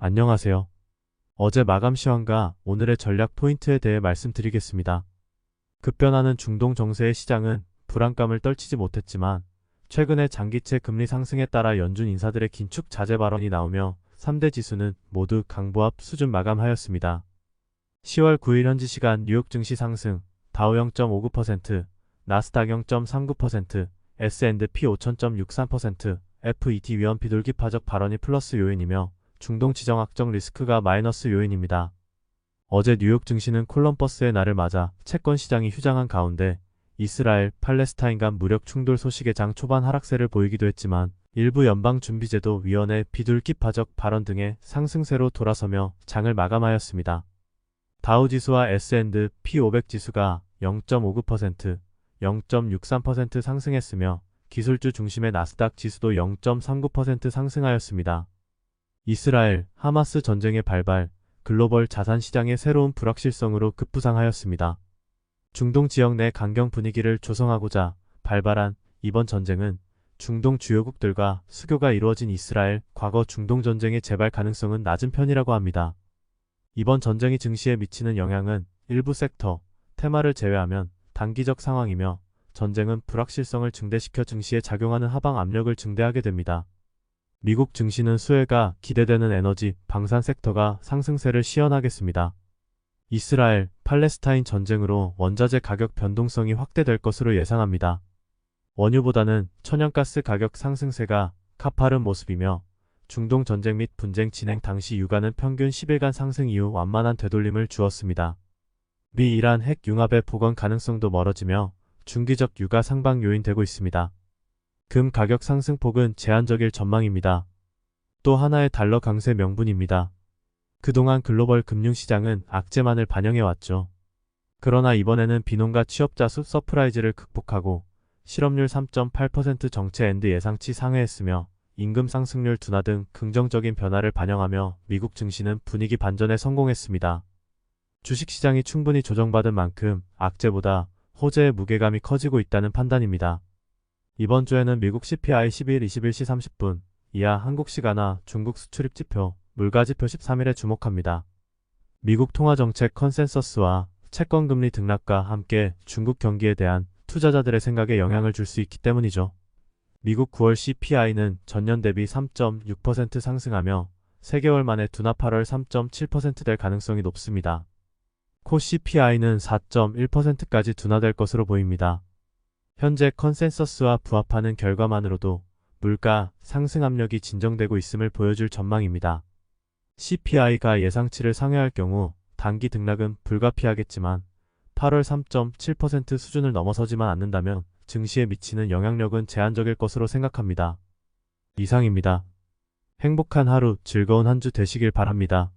안녕하세요. 어제 마감 시황과 오늘의 전략 포인트에 대해 말씀드리겠습니다. 급변하는 중동 정세의 시장은 불안감을 떨치지 못했지만 최근에 장기채 금리 상승에 따라 연준 인사들의 긴축 자제 발언이 나오며 3대 지수는 모두 강보합 수준 마감하였습니다. 10월 9일 현지 시간 뉴욕 증시 상승, 다우 0.59%, 나스닥 0.39%, S&P 5000.63%, FED 위원 비둘기파적 발언이 플러스 요인이며 중동 지정학적 리스크가 마이너스 요인입니다. 어제 뉴욕 증시는 콜럼버스의 날을 맞아 채권 시장이 휴장한 가운데 이스라엘, 팔레스타인 간 무력 충돌 소식에 장 초반 하락세를 보이기도 했지만 일부 연방준비제도위원회 비둘기파적 발언 등의 상승세로 돌아서며 장을 마감하였습니다. 다우지수와 S&P 500 지수가 0.59%, 0.63% 상승했으며 기술주 중심의 나스닥 지수도 0.39% 상승하였습니다. 이스라엘, 하마스 전쟁의 발발, 글로벌 자산 시장의 새로운 불확실성으로 급부상하였습니다. 중동 지역 내 강경 분위기를 조성하고자 발발한 이번 전쟁은 중동 주요국들과 수교가 이루어진 이스라엘, 과거 중동 전쟁의 재발 가능성은 낮은 편이라고 합니다. 이번 전쟁이 증시에 미치는 영향은 일부 섹터, 테마를 제외하면 단기적 상황이며 전쟁은 불확실성을 증대시켜 증시에 작용하는 하방 압력을 증대하게 됩니다. 미국 증시는 수혜가 기대되는 에너지, 방산 섹터가 상승세를 시현하겠습니다. 이스라엘, 팔레스타인 전쟁으로 원자재 가격 변동성이 확대될 것으로 예상합니다. 원유보다는 천연가스 가격 상승세가 가파른 모습이며 중동 전쟁 및 분쟁 진행 당시 유가는 평균 10일간 상승 이후 완만한 되돌림을 주었습니다. 미 이란 핵 융합의 복원 가능성도 멀어지며 중기적 유가 상방 요인되고 있습니다. 금 가격 상승폭은 제한적일 전망입니다. 또 하나의 달러 강세 명분입니다. 그동안 글로벌 금융시장은 악재만을 반영해왔죠. 그러나 이번에는 비농가 취업자 수 서프라이즈를 극복하고 실업률 3.8% 정체 앤드 예상치 상회했으며 임금 상승률 둔화 등 긍정적인 변화를 반영하며 미국 증시는 분위기 반전에 성공했습니다. 주식시장이 충분히 조정받은 만큼 악재보다 호재의 무게감이 커지고 있다는 판단입니다. 이번 주에는 미국 CPI 12일 21시 30분 이하 한국 시간화 중국 수출입지표, 물가지표 13일에 주목합니다. 미국 통화정책 컨센서스와 채권금리 등락과 함께 중국 경기에 대한 투자자들의 생각에 영향을 줄 수 있기 때문이죠. 미국 9월 CPI는 전년 대비 3.6% 상승하며 3개월 만에 둔화 8월 3.7% 될 가능성이 높습니다. 코 CPI는 4.1%까지 둔화될 것으로 보입니다. 현재 컨센서스와 부합하는 결과만으로도 물가 상승 압력이 진정되고 있음을 보여줄 전망입니다. CPI가 예상치를 상회할 경우 단기 등락은 불가피하겠지만 8월 3.7% 수준을 넘어서지만 않는다면 증시에 미치는 영향력은 제한적일 것으로 생각합니다. 이상입니다. 행복한 하루, 즐거운 한 주 되시길 바랍니다.